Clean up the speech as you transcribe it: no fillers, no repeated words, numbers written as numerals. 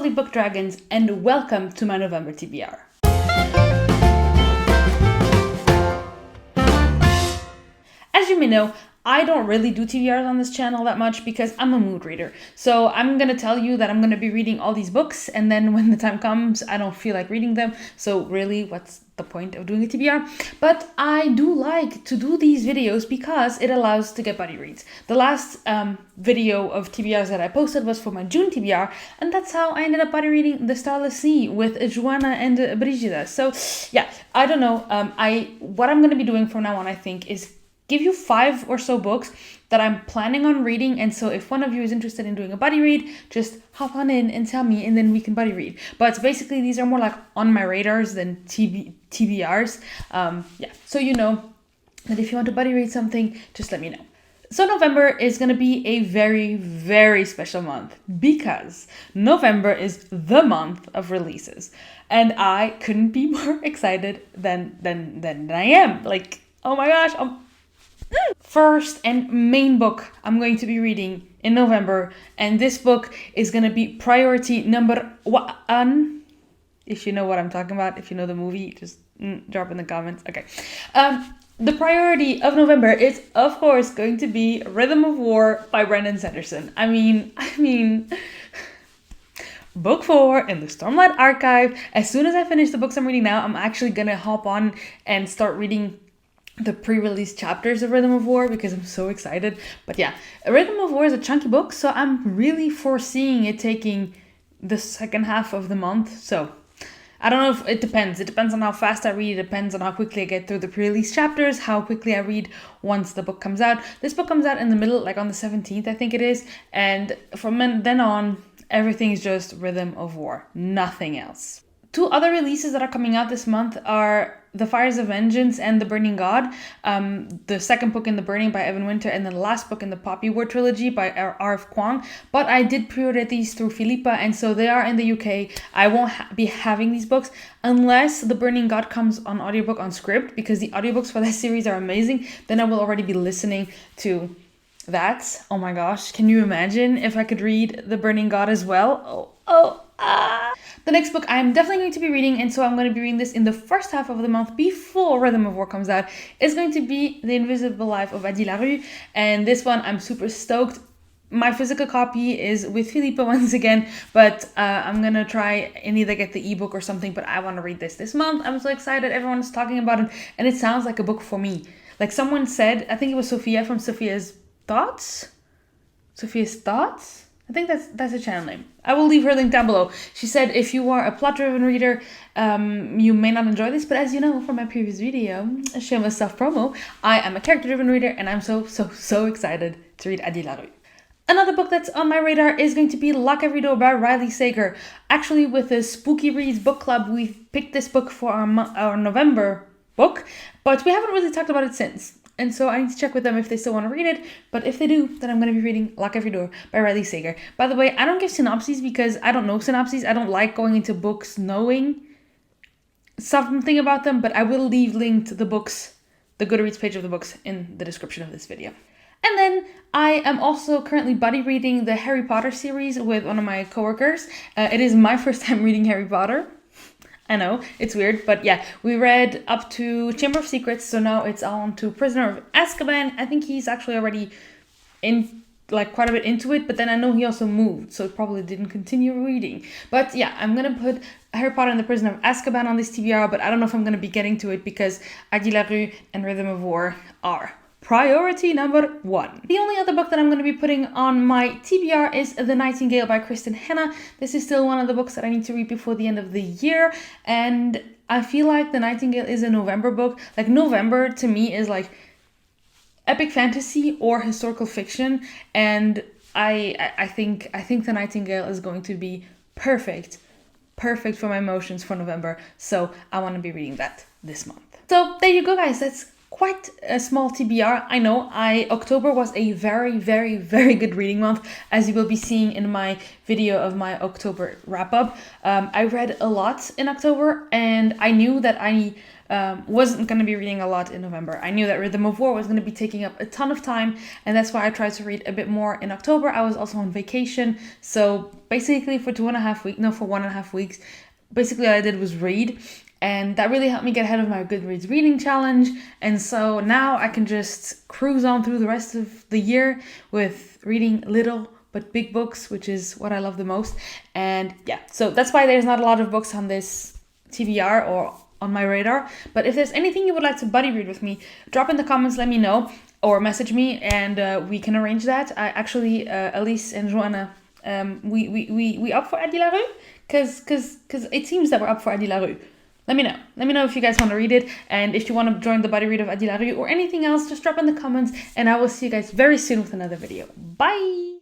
lovely book dragons, and welcome to my November TBR. As you may know, I don't really do TBRs on this channel that much because I'm a mood reader. So I'm going to tell you that I'm going to be reading all these books, and then when the time comes, I don't feel like reading them. So really, what's the point of doing a TBR? But I do like to do these videos because it allows to get buddy reads. The last video of TBRs that I posted was for my June TBR, and that's how I ended up buddy reading The Starless Sea with Joana and Brigida. So yeah, I don't know. What I'm going to be doing from now on, I think, is give you 5 or so books that I'm planning on reading, and so if one of you is interested in doing a buddy read, just hop on in and tell me, and then we can buddy read. But basically these are more like on my radars than TBRs. So you know that if you want to buddy read something, just let me know. So November is going to be a very, very special month because November is the month of releases, and I couldn't be more excited than I am. Like, oh my gosh, first and main book I'm going to be reading in November, and this book is going to be priority number 1. If you know what I'm talking about, if you know the movie, just drop in the comments. Okay. The priority of November is, of course, going to be Rhythm of War by Brandon Sanderson. I mean, Book 4 in the Stormlight Archive. As soon as I finish the books I'm reading now, I'm actually going to hop on and start reading the pre-release chapters of Rhythm of War because I'm so excited. But yeah, Rhythm of War is a chunky book, so I'm really foreseeing it taking the second half of the month. So I don't know if it depends. It depends on how fast I read. It depends on how quickly I get through the pre-release chapters, how quickly I read once the book comes out. This book comes out in the middle, like on the 17th, I think it is. And from then on, everything is just Rhythm of War, nothing else. 2 other releases that are coming out this month are The Fires of Vengeance and The Burning God. The second book in The Burning by Evan Winter, and the last book in the Poppy War trilogy by R.F. Kwong. But I did pre-order these through Philippa, and so they are in the UK. I won't be having these books unless The Burning God comes on audiobook on Scribd, because the audiobooks for that series are amazing. Then I will already be listening to that. Oh my gosh, can you imagine if I could read The Burning God as well? The next book I'm definitely going to be reading, and so I'm going to be reading this in the first half of the month before Rhythm of War comes out, is going to be The Invisible Life of Adi LaRue, and this one I'm super stoked. My physical copy is with Philippa once again, but I'm going to try and either get the ebook or something, but I want to read this month. I'm so excited. Everyone's talking about it, and it sounds like a book for me. Like someone said, I think it was Sophia from Sophia's Thoughts? I think that's a channel name. I will leave her link down below. She said, if you are a plot-driven reader, you may not enjoy this, but as you know from my previous video, a shameless self-promo, I am a character-driven reader, and I'm so excited to read Adi LaRue. Another book that's on my radar is going to be Lock Every Door by Riley Sager. Actually, with the Spooky Reads book club, we picked this book for our November book, but we haven't really talked about it since. And so I need to check with them if they still want to read it. But if they do, then I'm going to be reading Lock Every Door by Riley Sager. By the way, I don't give synopses because I don't know synopses. I don't like going into books knowing something about them. But I will leave linked the books, the Goodreads page of the books, in the description of this video. And then I am also currently buddy reading the Harry Potter series with one of my coworkers. It is my first time reading Harry Potter. I know, it's weird, but yeah, we read up to Chamber of Secrets, so now it's on to Prisoner of Azkaban. I think he's actually already in, like, quite a bit into it, but then I know he also moved, so probably didn't continue reading. But yeah, I'm gonna put Harry Potter and the Prisoner of Azkaban on this TBR, but I don't know if I'm gonna be getting to it because Adi LaRue and Rhythm of War are priority number 1. The only other book that I'm going to be putting on my TBR is The Nightingale by Kristen Hanna. This is still one of the books that I need to read before the end of the year, and I feel like The Nightingale is a November book. Like, November to me is like epic fantasy or historical fiction, and I think The Nightingale is going to be perfect for my emotions for November, so I want to be reading that this month. So there you go, guys. That's quite a small TBR. I know October was a very good reading month, as you will be seeing in my video of my October wrap up. I read a lot in October, and I knew that I wasn't going to be reading a lot in November. I knew that Rhythm of War was going to be taking up a ton of time, and that's why I tried to read a bit more in October. I was also on vacation, so basically for 1.5 weeks, basically all I did was read, and that really helped me get ahead of my Goodreads reading challenge. And so now I can just cruise on through the rest of the year with reading little but big books, which is what I love the most. And yeah, so that's why there's not a lot of books on this TBR or on my radar. But if there's anything you would like to buddy read with me, drop in the comments, let me know, or message me, and we can arrange that. I actually, Elise and Joana, we up for Eddie LaRue? Cause it seems that we're up for Eddie LaRue. Let me know. Let me know if you guys want to read it, and if you want to join the buddy read of Eddie LaRue or anything else, just drop in the comments, and I will see you guys very soon with another video. Bye!